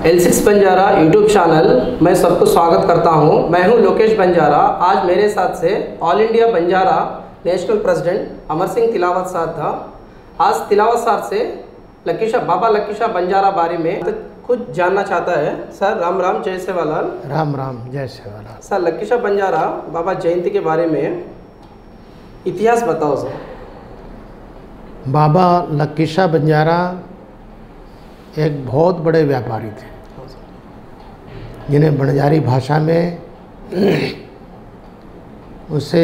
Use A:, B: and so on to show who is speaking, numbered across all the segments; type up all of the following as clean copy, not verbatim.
A: L6 Banjara YouTube channel मैं सबको स्वागत करता हूं। मैं हूं लोकेश बंजारा। आज मेरे साथ से all India Banjara national president Amar Singh Tilawat साहब था। आज तिलावत साहब से बाबा लक्की शाह बंजारा बारे में तो कुछ जानना चाहता है। सर राम राम, जय सेवालाल।
B: राम राम, जय सेवालाल।
A: सर लक्की शाह बंजारा बाबा जयंती के बारे में इतिहास बताओ सर।
B: बाबा लक्की शाह बंजारा एक बहुत बड़े व्यापारी थे, जिन्हें बंजारी भाषा में उसे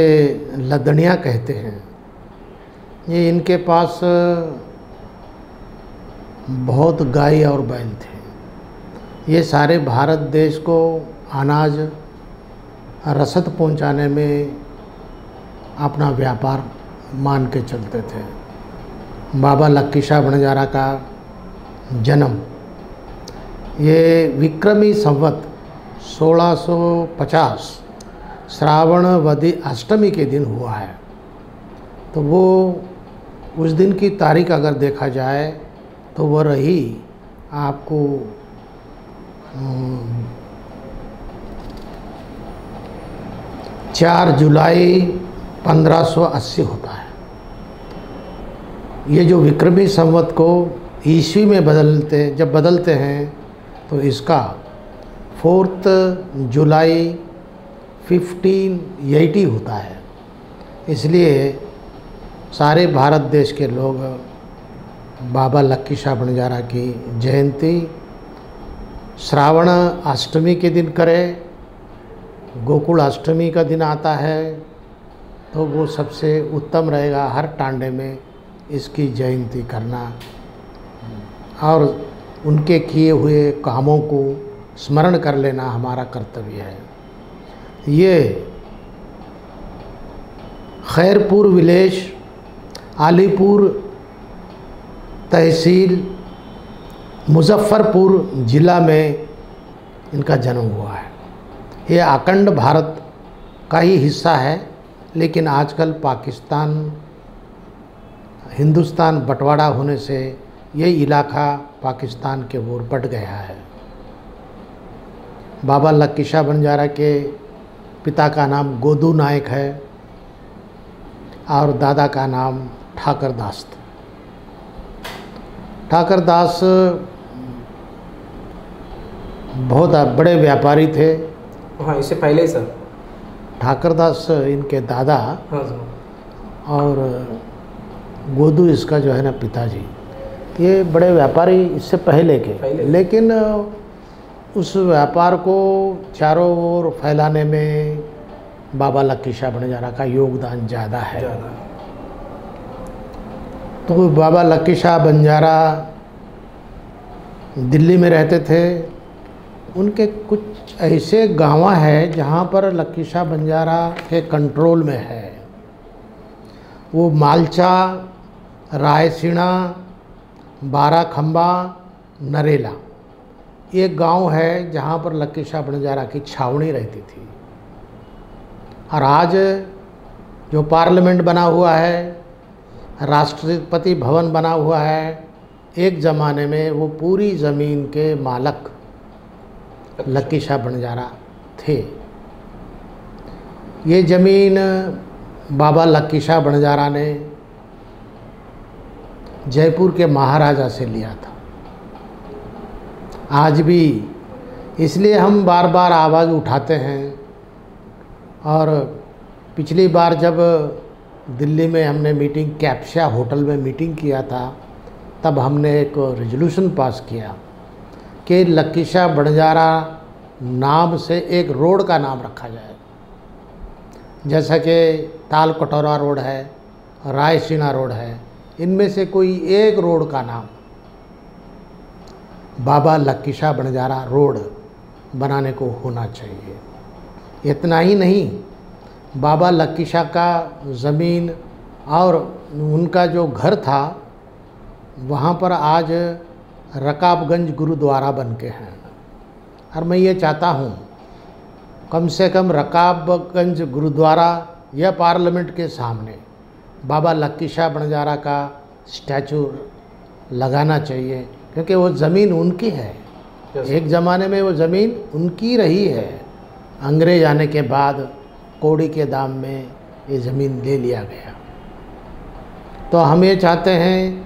B: लदनिया कहते हैं। ये इनके पास बहुत गाय और बैल थे। ये सारे भारत देश को अनाज रसद पहुंचाने में अपना व्यापार मान के चलते थे। बाबा लक्की शाह बंजारा का जन्म ये विक्रमी संवत 1650 श्रावण वदी अष्टमी के दिन हुआ है। तो वो उस दिन की तारीख अगर देखा जाए तो वह रही आपको 4 जुलाई 1580 होता है। ये जो विक्रमी संवत को ईस्वी में जब बदलते हैं तो इसका 4 जुलाई 1580 होता है। इसलिए सारे भारत देश के लोग बाबा लक्की शाह बंजारा की जयंती श्रावण अष्टमी के दिन करें। गोकुल अष्टमी का दिन आता है तो वो सबसे उत्तम रहेगा, हर टांडे में इसकी जयंती करना और उनके किए हुए कामों को स्मरण कर लेना हमारा कर्तव्य है। ये खैरपुर विलेज, अलीपुर तहसील, मुजफ्फरपुर ज़िला में इनका जन्म हुआ है। ये अखंड भारत का ही हिस्सा है, लेकिन आजकल पाकिस्तान हिंदुस्तान बंटवारा होने से ये इलाका पाकिस्तान के ओर बढ़ गया है। बाबा लक्की शाह बंजारा के पिता का नाम गोदू नायक है और दादा का नाम ठाकर दास था। ठाकर दास बहुत बड़े व्यापारी थे।
A: हाँ, इससे पहले सर
B: ठाकर दास इनके दादा।
A: हाँ सर।
B: और गोदू इसका जो है ना पिताजी, ये बड़े व्यापारी इससे पहले के। लेकिन उस व्यापार को चारों ओर फैलाने में बाबा लक्की शाह बंजारा का योगदान ज़्यादा है। तो बाबा लक्की शाह बंजारा दिल्ली में रहते थे। उनके कुछ ऐसे गांव हैं जहाँ पर लक्की शाह बंजारा के कंट्रोल में है। वो मालचा, रायसीना, बाराखंबा, नरेला, ये गांव है जहाँ पर लक्की शाह बंजारा की छावनी रहती थी। और आज जो पार्लियामेंट बना हुआ है, राष्ट्रपति भवन बना हुआ है, एक ज़माने में वो पूरी ज़मीन के मालक लक्की शाह बंजारा थे। ये ज़मीन बाबा लक्की शाह बंजारा ने जयपुर के महाराजा से लिया था। आज भी इसलिए हम बार बार आवाज़ उठाते हैं। और पिछली बार जब दिल्ली में हमने मीटिंग कैप्शा होटल में मीटिंग किया था, तब हमने एक रेजोल्यूशन पास किया कि लक्की शाह बंजारा नाम से एक रोड का नाम रखा जाए। जैसा कि ताल कटोरा रोड है, रायसीना रोड है, इनमें से कोई एक रोड का नाम बाबा लक्की शाह बंजारा रोड बनाने को होना चाहिए। इतना ही नहीं, बाबा लक्की शाह का ज़मीन और उनका जो घर था वहाँ पर आज रकाबगंज गुरुद्वारा बन के हैं। और मैं ये चाहता हूँ कम से कम रकाबगंज गुरुद्वारा या पार्लियामेंट के सामने बाबा लक्की शाह बंजारा का स्टैचू लगाना चाहिए, क्योंकि वो ज़मीन उनकी है एक ज़माने में वो ज़मीन उनकी रही है, अंग्रेज आने के बाद कौड़ी के दाम में ये ज़मीन ले लिया गया। तो हम ये चाहते हैं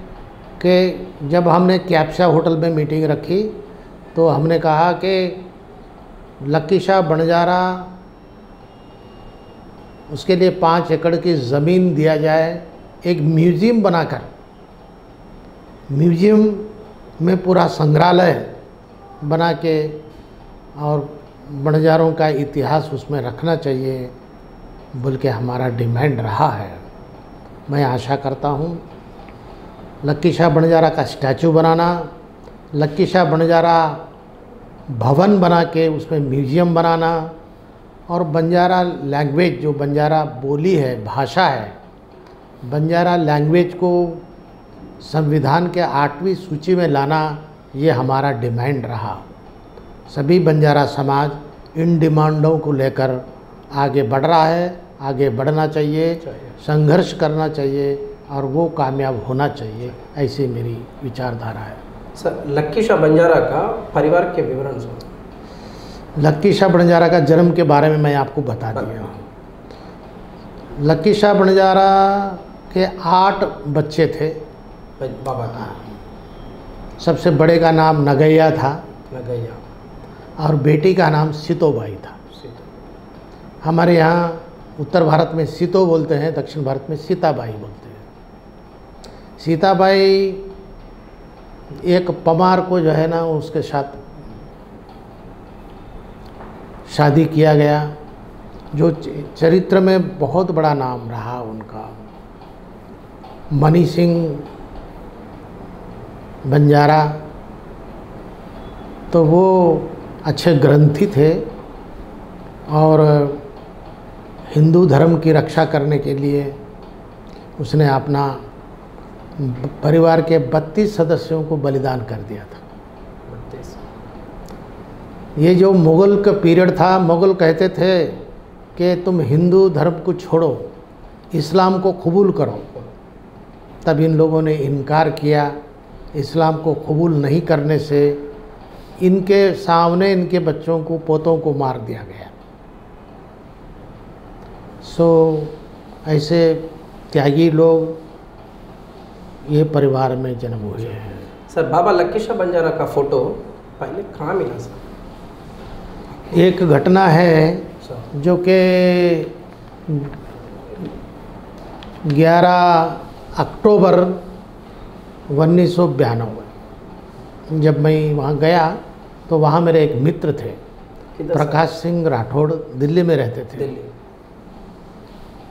B: कि जब हमने कैप्शा होटल में मीटिंग रखी तो हमने कहा कि लक्की शाह बंजारा उसके लिए 5 एकड़ की ज़मीन दिया जाए, एक म्यूज़ियम बनाकर, म्यूज़ियम में पूरा संग्रहालय बना के और बंजारों का इतिहास उसमें रखना चाहिए बोल के हमारा डिमांड रहा है। मैं आशा करता हूँ लक्की शाह बंजारा का स्टैचू बनाना, लक्की शाह बंजारा भवन बना के उसमें म्यूज़ियम बनाना और बंजारा लैंग्वेज जो बंजारा बोली है, भाषा है, बंजारा लैंग्वेज को संविधान के 8वीं सूची में लाना, ये हमारा डिमांड रहा। सभी बंजारा समाज इन डिमांडों को लेकर आगे बढ़ रहा है, आगे बढ़ना चाहिए, संघर्ष करना चाहिए और वो कामयाब होना चाहिए, ऐसी मेरी विचारधारा है।
A: सर, लक्की शाह बंजारा का परिवार के विवरण सर।
B: लक्की शाह बंजारा का जन्म के बारे में मैं आपको बता दिया। लक्की शाह बंजारा के 8 बच्चे थे
A: बाबा का।
B: सबसे बड़े का नाम नगैया था,
A: नगैया,
B: और बेटी का नाम सीतोबाई था। हमारे यहाँ उत्तर भारत में सीतो बोलते हैं, दक्षिण भारत में सीताबाई बोलते हैं। सीताबाई एक पमार को जो है ना उसके साथ शादी किया गया, जो चरित्र में बहुत बड़ा नाम रहा उनका। मनी सिंह बंजारा, तो वो अच्छे ग्रंथी थे और हिंदू धर्म की रक्षा करने के लिए उसने अपना परिवार के 32 सदस्यों को बलिदान कर दिया था। ये जो मुग़ल का पीरियड था, मुग़ल कहते थे कि तुम हिंदू धर्म को छोड़ो, इस्लाम को कबूल करो। तब इन लोगों ने इनकार किया। इस्लाम को कबूल नहीं करने से इनके सामने इनके बच्चों को, पोतों को मार दिया गया। ऐसे त्यागी लोग ये परिवार में जन्म हुए हैं।
A: सर, बाबा लक्की शाह बंजारा का फ़ोटो पहले कहाँ मिला सर?
B: एक घटना है जो कि 11 अक्टूबर 1992 जब मैं वहाँ गया तो वहाँ मेरे एक मित्र थे, प्रकाश सिंह राठौड़, दिल्ली में रहते थे।
A: दिल्ली।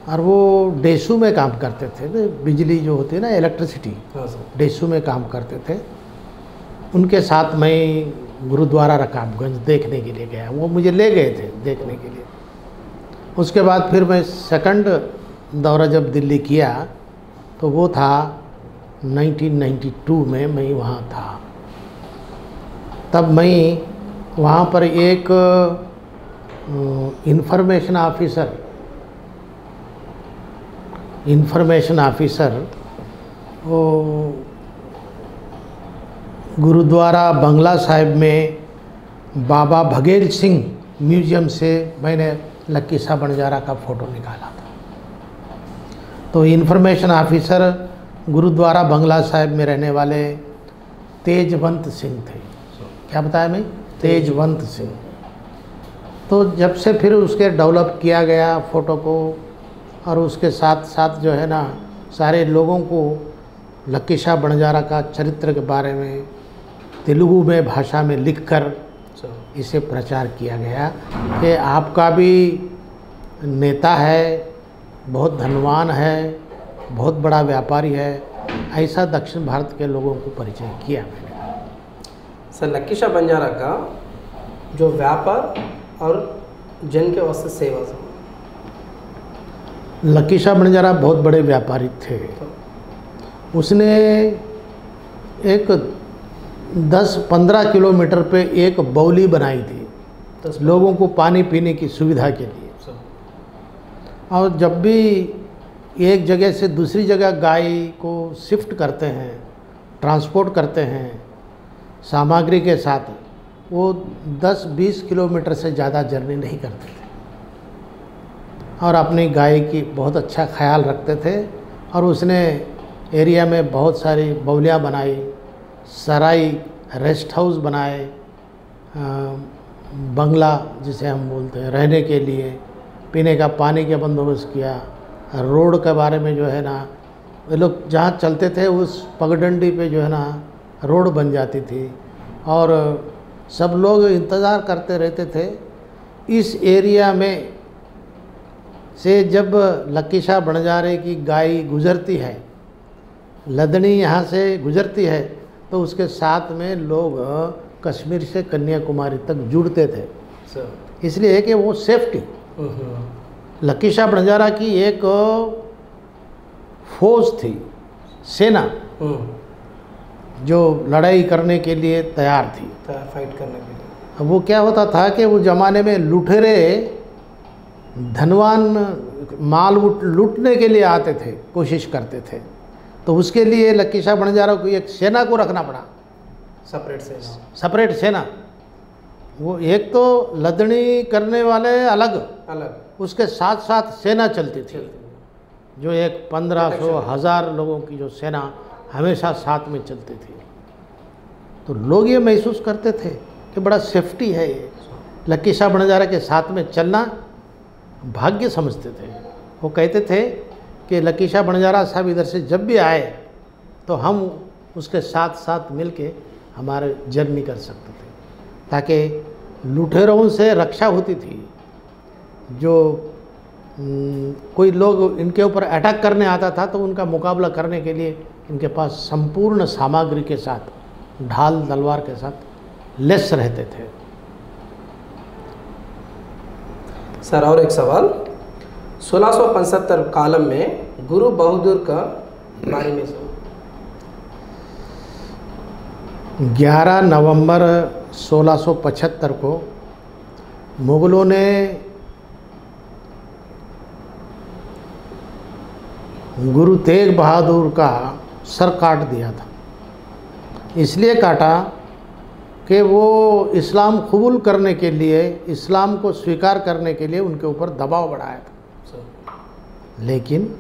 B: और वो डेसू में काम करते थे, बिजली जो होती है ना, इलेक्ट्रिसिटी, डेसू में काम करते थे। उनके साथ मैं गुरुद्वारा रकाबगंज देखने के लिए गया, वो मुझे ले गए थे देखने के लिए। उसके बाद फिर मैं सेकंड दौरा जब दिल्ली किया तो वो था 1992 में, मैं वहाँ था। तब मैं वहाँ पर एक इंफॉर्मेशन ऑफिसर वो गुरुद्वारा बंगला साहिब में बाबा भगेल सिंह म्यूज़ियम से मैंने लक्की शाह बंजारा का फ़ोटो निकाला था। तो इंफॉर्मेशन ऑफिसर गुरुद्वारा बंगला साहिब में रहने वाले तेजवंत सिंह थे। क्या बताया मैं? तेजवंत सिंह। तो जब से फिर उसके डेवलप किया गया फ़ोटो को, और उसके साथ साथ जो है ना सारे लोगों को लक्की शाह बंजारा का चरित्र के बारे में तेलुगु में भाषा में लिखकर इसे प्रचार किया गया कि आपका भी नेता है, बहुत धनवान है, बहुत बड़ा व्यापारी है। ऐसा दक्षिण भारत के लोगों को परिचय किया मैंने।
A: सर, लक्की शाह बंजारा का जो व्यापार और जन के वास्ते सेवा,
B: लक्की शाह बंजारा बहुत बड़े व्यापारी थे। उसने एक 10-15 किलोमीटर पे एक बाउली बनाई थी लोगों को पानी पीने की सुविधा के लिए। और जब भी एक जगह से दूसरी जगह गाय को शिफ्ट करते हैं, ट्रांसपोर्ट करते हैं सामग्री के साथ, वो 10-20 किलोमीटर से ज़्यादा जर्नी नहीं करते थे और अपनी गाय की बहुत अच्छा ख्याल रखते थे। और उसने एरिया में बहुत सारी बौलियाँ बनाई, सराय, रेस्ट हाउस बनाए, बंगला जिसे हम बोलते हैं रहने के लिए, पीने का पानी का बंदोबस्त किया। रोड के बारे में जो है ना, वे लोग जहाँ चलते थे उस पगडंडी पे जो है ना रोड बन जाती थी और सब लोग इंतज़ार करते रहते थे। इस एरिया में से जब लकीशाह बंजारे की गाय गुज़रती है, लदनी यहाँ से गुज़रती है, तो उसके साथ में लोग कश्मीर से कन्याकुमारी तक जुड़ते थे, इसलिए कि वो सेफ्टी। लकीशाह बंजारा की एक फौज थी, सेना, जो लड़ाई करने के लिए तैयार थी,
A: फाइट करने के लिए।
B: अब वो क्या होता था कि उस ज़माने में लुटेरे धनवान माल लूटने के लिए आते थे, कोशिश करते थे, तो उसके लिए लकीशाह बंजारा को एक सेना को रखना पड़ा, सेपरेट सेना। वो एक तो लदनी करने वाले अलग, उसके साथ साथ सेना चलती थी, जो एक 1500-1000 लोगों की जो सेना हमेशा साथ में चलती थी। तो लोग ये महसूस करते थे कि बड़ा सेफ्टी है ये, लकीशाह बंजारा के साथ में चलना भाग्य समझते थे। वो कहते थे कि लकीशाह बंजारा साहब इधर से जब भी आए तो हम उसके साथ साथ मिल के हमारे जर्नी कर सकते थे, ताकि लुटेरों से रक्षा होती थी। जो कोई लोग इनके ऊपर अटैक करने आता था तो उनका मुकाबला करने के लिए इनके पास संपूर्ण सामग्री के साथ, ढाल तलवार के साथ लेस रहते थे।
A: सर और एक सवाल, 1675 कालम में गुरु बहादुर का बारे में सर।
B: 11 नवंबर 1675 को मुग़लों ने गुरु तेग बहादुर का सर काट दिया था। इसलिए काटा कि वो इस्लाम कबूल करने के लिए, इस्लाम को स्वीकार करने के लिए उनके ऊपर दबाव बढ़ाया था। लेकिन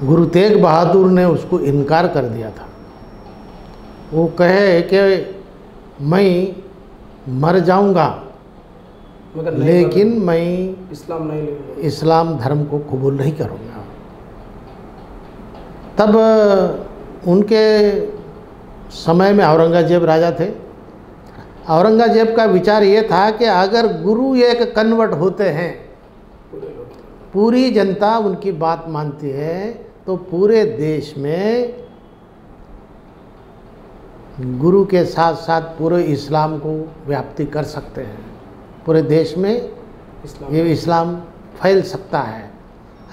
B: गुरु तेग बहादुर ने उसको इनकार कर दिया था। वो कहे कि मैं मर जाऊंगा लेकिन मैं इस्लाम धर्म को कबूल नहीं करूंगा। तब उनके समय में औरंगजेब राजा थे। औरंगजेब का विचार ये था कि अगर गुरु एक कन्वर्ट होते हैं, पूरी जनता उनकी बात मानती है, तो पूरे देश में गुरु के साथ साथ पूरे इस्लाम को व्याप्ति कर सकते हैं, पूरे देश में ये इस्लाम फैल सकता है,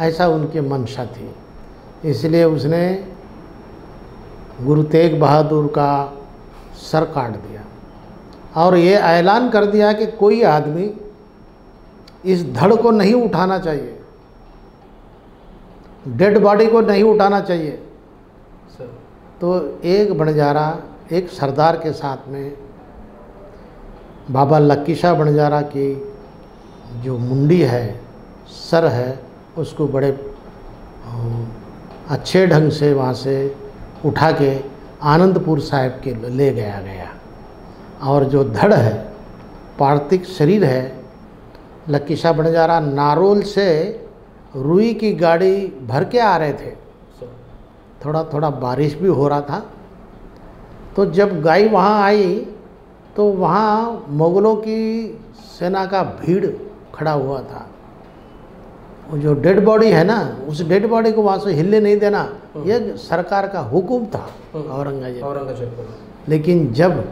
B: ऐसा उनकी मंशा थी। इसलिए उसने गुरु तेग बहादुर का सर काट दिया और ये ऐलान कर दिया कि कोई आदमी इस धड़ को नहीं उठाना चाहिए, डेड बॉडी को नहीं उठाना चाहिए। तो एक बंजारा, एक सरदार के साथ में बाबा लकीशाह बंजारा की जो मुंडी है, सर है, उसको बड़े अच्छे ढंग से वहाँ से उठा के आनंदपुर साहिब के ले गया और जो धड़ है, पार्थिव शरीर है, लकीशाह बंजारा नारोल से रुई की गाड़ी भर के आ रहे थे। थोड़ा थोड़ा बारिश भी हो रहा था। तो जब गाय वहाँ आई तो वहाँ मुग़लों की सेना का भीड़ खड़ा हुआ था। वो जो डेड बॉडी है ना, उस डेड बॉडी को वहाँ से हिलने नहीं देना, ये सरकार का हुक्म था औरंगजेब को। लेकिन जब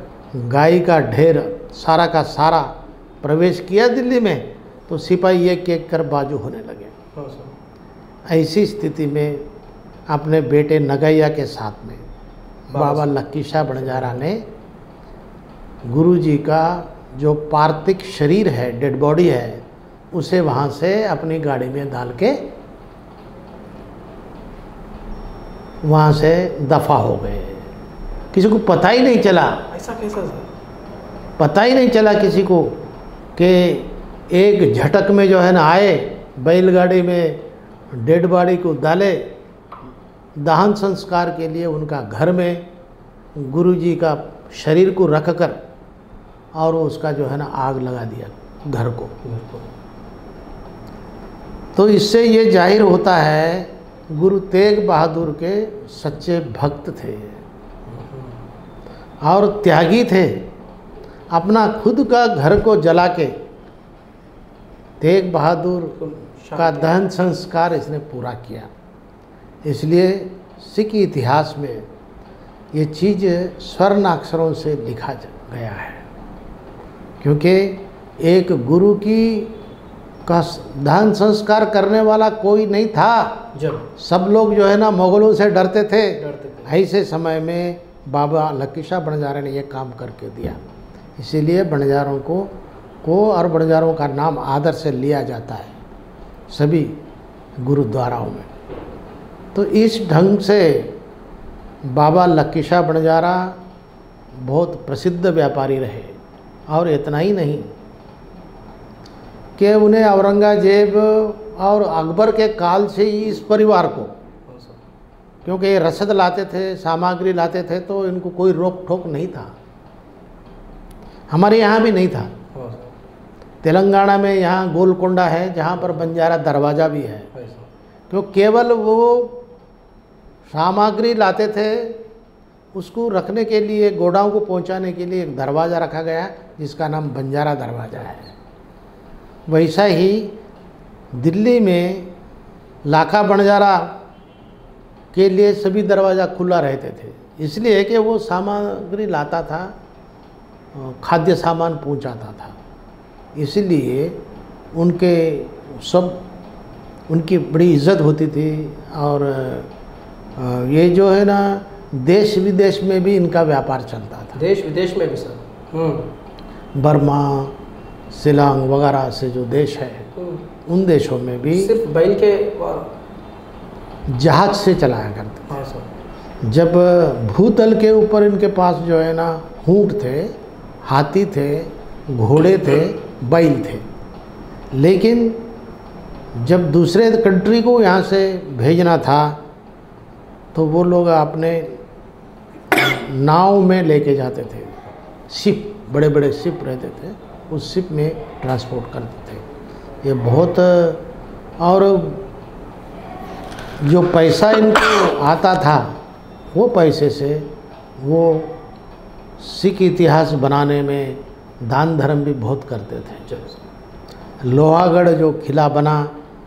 B: गाय का ढेर सारा का सारा प्रवेश किया दिल्ली में, तो सिपाही एक एक कर बाजू होने लगे। ऐसी स्थिति में अपने बेटे नगैया के साथ में बाबा लकीशाह बंजारा ने गुरुजी का जो पार्थिव शरीर है, डेड बॉडी है, उसे वहाँ से अपनी गाड़ी में डाल के वहाँ से दफ़ा हो गए। किसी को पता ही नहीं चला।
A: ऐसा कैसा सर?
B: पता ही नहीं चला किसी को कि एक झटक में जो है ना आए, बैलगाड़ी में डेड बॉडी को डाले, दहन संस्कार के लिए उनका घर में गुरुजी का शरीर को रख कर और उसका जो है ना आग लगा दिया घर को। तो इससे ये जाहिर होता है गुरु तेग बहादुर के सच्चे भक्त थे और त्यागी थे। अपना खुद का घर को जला के तेग बहादुर का दहन संस्कार इसने पूरा किया। इसलिए सिख इतिहास में ये चीज़ स्वर्ण अक्षरों से लिखा गया है, क्योंकि एक गुरु की का दहन संस्कार करने वाला कोई नहीं था।
A: जब
B: सब लोग जो है ना मुगलों से डरते थे। ऐसे समय में बाबा लक्की शाह बंजारे ने ये काम करके दिया। इसीलिए बंजारों को और बंजारों का नाम आदर से लिया जाता है सभी गुरुद्वाराओं में। तो इस ढंग से बाबा लक्की शाह बंजारा बहुत प्रसिद्ध व्यापारी रहे। और इतना ही नहीं कि उन्हें औरंगजेब और अकबर के काल से ही इस परिवार को, क्योंकि ये रसद लाते थे, सामग्री लाते थे, तो इनको कोई रोक टोक नहीं था। हमारे यहाँ भी नहीं था। तेलंगाना में यहाँ गोलकोंडा है जहाँ पर बंजारा दरवाज़ा भी है, क्यों केवल वो सामग्री लाते थे, उसको रखने के लिए गोडाउन को पहुँचाने के लिए एक दरवाज़ा रखा गया जिसका नाम बंजारा दरवाज़ा है। वैसा ही दिल्ली में लाखा बंजारा के लिए सभी दरवाज़ा खुला रहते थे, इसलिए कि वो सामग्री लाता था, खाद्य सामान पहुंचाता था। इसलिए उनकी बड़ी इज्जत होती थी। और ये जो है ना देश विदेश में भी इनका व्यापार चलता था।
A: देश विदेश में भी सर?
B: बर्मा, शिलांग वगैरह से जो देश है उन देशों में भी
A: सिर्फ बैल के
B: जहाज से चलाया करते थे।
A: हाँ सर।
B: जब भूतल के ऊपर इनके पास जो है ना ऊँट थे, हाथी थे, घोड़े थे, बैल थे, लेकिन जब दूसरे कंट्री को यहाँ से भेजना था तो वो लोग अपने नाव में लेके जाते थे। शिप, बड़े बड़े शिप रहते थे, उस शिप में ट्रांसपोर्ट करते थे। ये बहुत, और जो पैसा इनको आता था वो पैसे से वो सिख इतिहास बनाने में दान धर्म भी बहुत करते थे। लोहागढ़ जो किला बना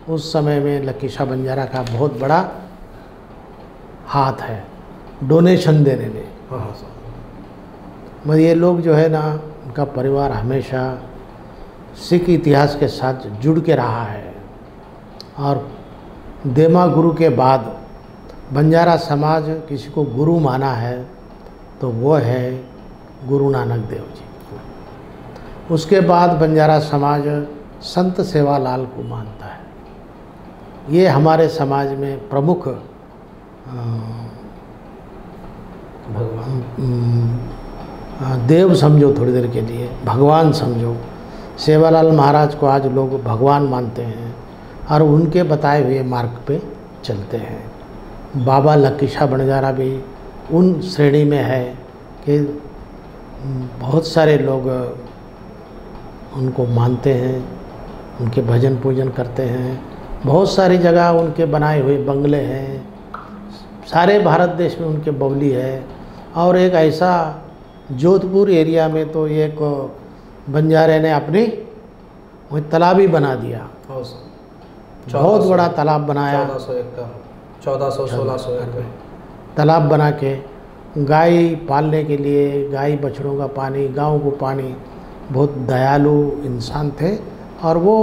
B: उस समय में लक्की शाह बंजारा का बहुत बड़ा हाथ है डोनेशन देने में। मगर ये लोग जो है ना, उनका परिवार हमेशा सिख इतिहास के साथ जुड़ के रहा है। और देमा गुरु के बाद बंजारा समाज किसी को गुरु माना है तो वो है गुरु नानक देव जी। उसके बाद बंजारा समाज संत सेवालाल को मानता है। ये हमारे समाज में प्रमुख देव समझो, थोड़ी देर के लिए भगवान समझो। सेवालाल महाराज को आज लोग भगवान मानते हैं और उनके बताए हुए मार्ग पे चलते हैं। बाबा लक्की शाह बंजारा भी उन श्रेणी में है कि बहुत सारे लोग उनको मानते हैं, उनके भजन पूजन करते हैं। बहुत सारी जगह उनके बनाए हुए बंगले हैं, सारे भारत देश में उनके बवली है। और एक ऐसा जोधपुर एरिया में तो एक बंजारे ने अपनी वही तालाब ही बना दिया, बहुत बड़ा तालाब बनाया।
A: 1400-1600 एकड़
B: तालाब बना के गाय पालने के लिए, गाय बछड़ों का पानी, गांव को पानी। बहुत दयालु इंसान थे और वो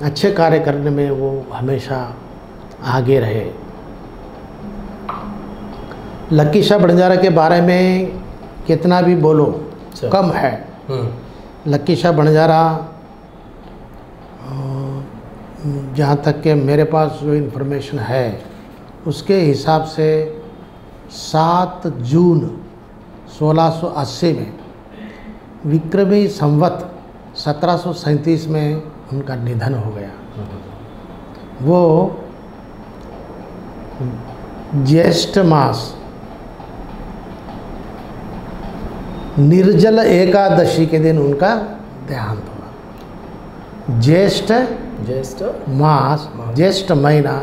B: अच्छे कार्य करने में वो हमेशा आगे रहे। लक्की शाह बंजारा के बारे में कितना भी बोलो कम है। लक्की शाह बंजारा जहाँ तक कि मेरे पास जो इन्फॉर्मेशन है उसके हिसाब से 7 जून 1680 में विक्रमी संवत 1737 में उनका निधन हो गया। वो ज्येष्ठ मास निर्जल एकादशी के दिन उनका देहांत हुआ। ज्येष्ठ मास, ज्येष्ठ महीना,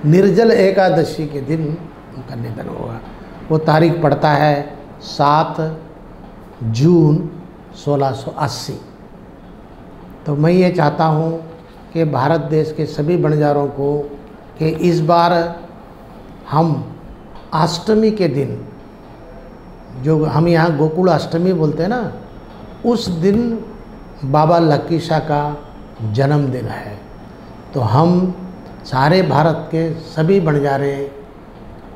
B: निर्जल एकादशी के दिन उनका निधन हुआ। वो तारीख पड़ता है 7 जून 1680। तो मैं ये चाहता हूँ कि भारत देश के सभी बंजारों को कि इस बार हम अष्टमी के दिन, जो हम यहाँ गोकुल अष्टमी बोलते हैं ना, उस दिन बाबा लक्की शाह का जन्मदिन है। तो हम सारे भारत के सभी बंजारे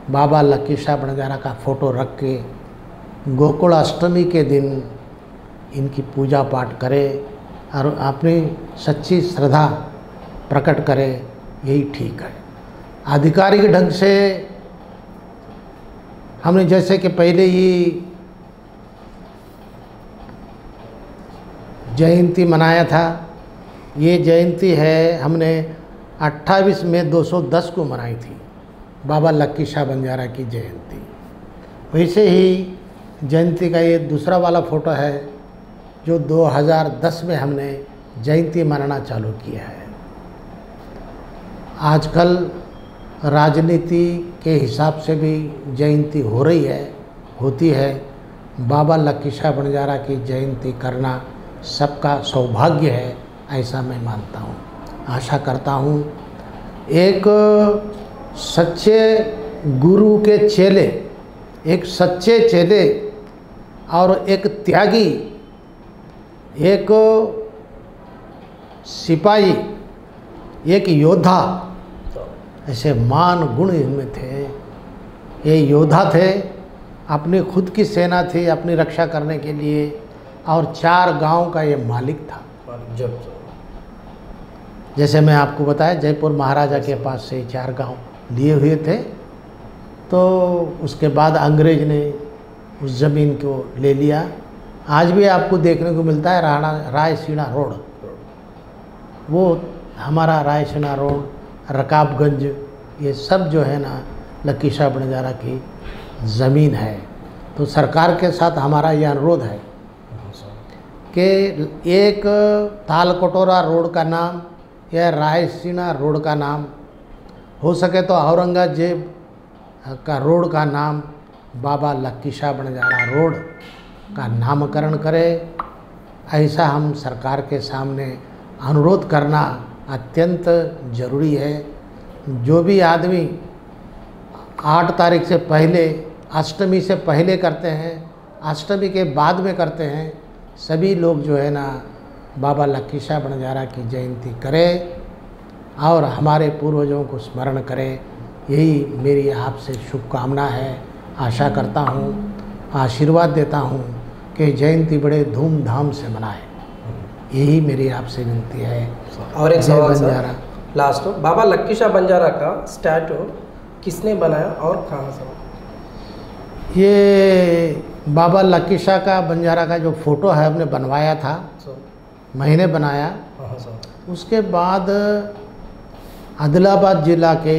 B: बाबा लक्की शाह बंजारा का फ़ोटो रख के गोकुल अष्टमी के दिन इनकी पूजा पाठ करें और अपनी सच्ची श्रद्धा प्रकट करें, यही ठीक है। आधिकारिक ढंग से हमने जैसे कि पहले ही जयंती मनाया था, ये जयंती है हमने 28 मई 210 को मनाई थी, बाबा लक्की शाह बंजारा की जयंती। वैसे ही जयंती का ये दूसरा वाला फ़ोटो है जो 2010 में हमने जयंती मनाना चालू किया है। आजकल राजनीति के हिसाब से भी जयंती हो रही है, होती है। बाबा लक्की शाह बंजारा की जयंती करना सबका सौभाग्य है, ऐसा मैं मानता हूँ। आशा करता हूँ एक सच्चे गुरु के चेले, एक सच्चे चेले और एक त्यागी, एक सिपाही, एक योद्धा, ऐसे मान गुण इनमें थे। ये योद्धा थे, अपनी खुद की सेना थी अपनी रक्षा करने के लिए, और 4 गांव का ये मालिक था। जैसे मैं आपको बताया, जयपुर महाराजा के पास से 4 गांव लिए हुए थे। तो उसके बाद अंग्रेज ने उस ज़मीन को ले लिया। आज भी आपको देखने को मिलता है रायसीना रोड, वो हमारा रायसीना रोड, रकाबगंज, ये सब जो है ना लक्की शाह बंजारा की ज़मीन है। तो सरकार के साथ हमारा ये अनुरोध है कि एक तालकटोरा रोड का नाम या रायसीना रोड का नाम, हो सके तो औरंगजेब का रोड का नाम बाबा लक्की शाह बंजारा रोड का नामकरण करें। ऐसा हम सरकार के सामने अनुरोध करना अत्यंत ज़रूरी है। जो भी आदमी 8 तारीख से पहले, अष्टमी से पहले करते हैं, अष्टमी के बाद में करते हैं, सभी लोग जो है ना बाबा लक्की शाह बंजारा की जयंती करें और हमारे पूर्वजों को स्मरण करें। यही मेरी आपसे शुभकामना है। आशा करता हूँ, आशीर्वाद देता हूँ कि जयंती बड़े धूमधाम से मनाएं। यही मेरी आपसे विनती है।
A: और एक सवाल सर, लास्ट, बाबा लक्की शाह बंजारा का स्टैचू किसने बनाया और कहाँ से?
B: ये बाबा लक्की शाह का बंजारा का जो फ़ोटो है हमने बनवाया था, मैंने बनाया। उसके बाद आदिलाबाद ज़िला के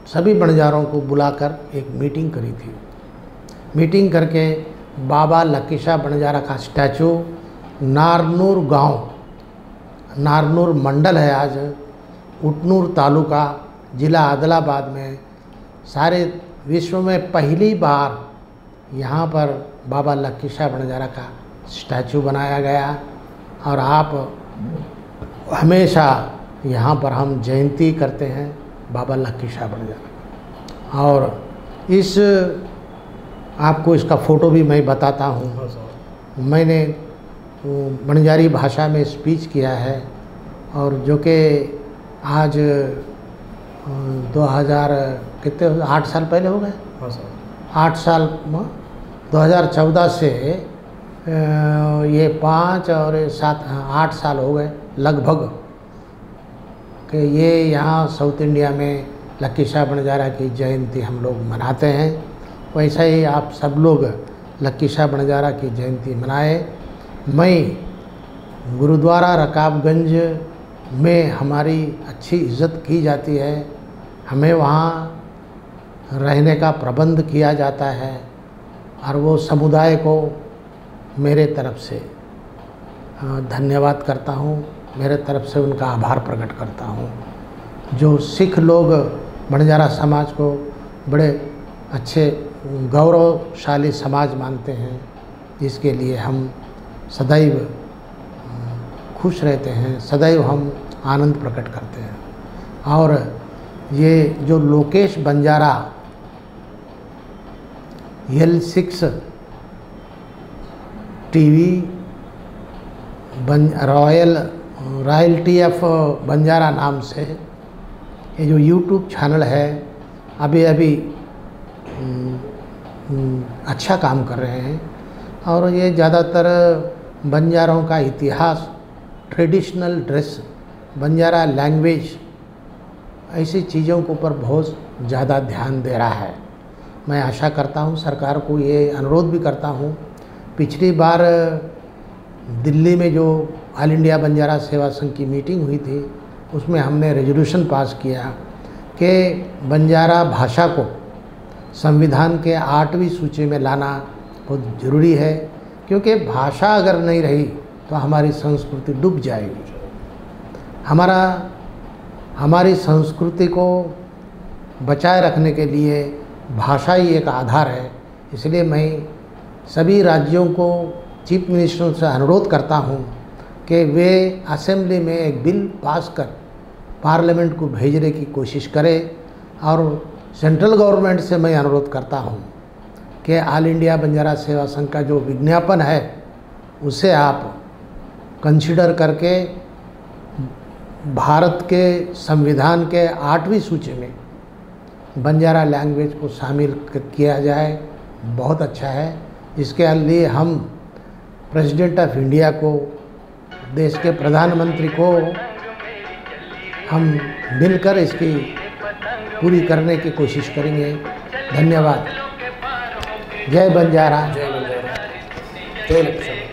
B: सभी बंजारों को बुलाकर एक मीटिंग करी थी। मीटिंग करके बाबा लक्की शाह बंजारा का स्टैचू नारनूर गांव, नारनूर मंडल है आज, उटनूर तालुका, ज़िला आदिलाबाद में, सारे विश्व में पहली बार यहाँ पर बाबा लक्की शाह बंजारा का स्टैचू बनाया गया। और आप हमेशा यहाँ पर हम जयंती करते हैं बाबा लक्की शाह बंजारा। और इस आपको इसका फ़ोटो भी मैं बताता हूँ। मैंने बंजारी भाषा में स्पीच किया है, और जो कि आज 2000 कितने 8 साल पहले हो गए, 8 साल 2014 से ये 5 और 7 8 साल हो गए लगभग कि ये यहाँ साउथ इंडिया में लक्की शाह बंजारा की जयंती हम लोग मनाते हैं। वैसा ही आप सब लोग लक्की शाह बंजारा की जयंती मनाएं। मैं गुरुद्वारा रकाबगंज में हमारी अच्छी इज़्ज़त की जाती है, हमें वहाँ रहने का प्रबंध किया जाता है और वो समुदाय को मेरे तरफ से धन्यवाद करता हूँ, मेरे तरफ से उनका आभार प्रकट करता हूँ। जो सिख लोग बंजारा समाज को बड़े अच्छे गौरवशाली समाज मानते हैं, जिसके लिए हम सदैव खुश रहते हैं, सदैव हम आनंद प्रकट करते हैं। और ये जो Lokesh Banjara L6 TV royalty of Banjara नाम से ये जो यूट्यूब चैनल है, अभी अच्छा काम कर रहे हैं। और ये ज़्यादातर बंजारों का इतिहास, ट्रेडिशनल ड्रेस, बंजारा लैंग्वेज, ऐसी चीज़ों के ऊपर बहुत ज़्यादा ध्यान दे रहा है। मैं आशा करता हूँ, सरकार को ये अनुरोध भी करता हूँ, पिछली बार दिल्ली में जो ऑल इंडिया बंजारा सेवा संघ की मीटिंग हुई थी, उसमें हमने रेजोल्यूशन पास किया कि बंजारा भाषा को संविधान के 8वीं सूची में लाना बहुत ज़रूरी है, क्योंकि भाषा अगर नहीं रही तो हमारी संस्कृति डूब जाएगी। हमारी संस्कृति को बचाए रखने के लिए भाषा ही एक आधार है। इसलिए मैं सभी राज्यों को, चीफ मिनिस्टरों से अनुरोध करता हूं कि वे असेंबली में एक बिल पास कर पार्लियामेंट को भेजने की कोशिश करें। और सेंट्रल गवर्नमेंट से मैं अनुरोध करता हूं कि ऑल इंडिया बंजारा सेवा संघ का जो विज्ञापन है उसे आप कंसीडर करके भारत के संविधान के 8वीं सूची में बंजारा लैंग्वेज को शामिल किया जाए, बहुत अच्छा है। इसके लिए हम प्रेसिडेंट ऑफ इंडिया को, देश के प्रधानमंत्री को हम मिलकर इसकी पूरी करने की कोशिश करेंगे। धन्यवाद। जय बंजारा।
A: जय बंजारा। जय लक्ष्मी।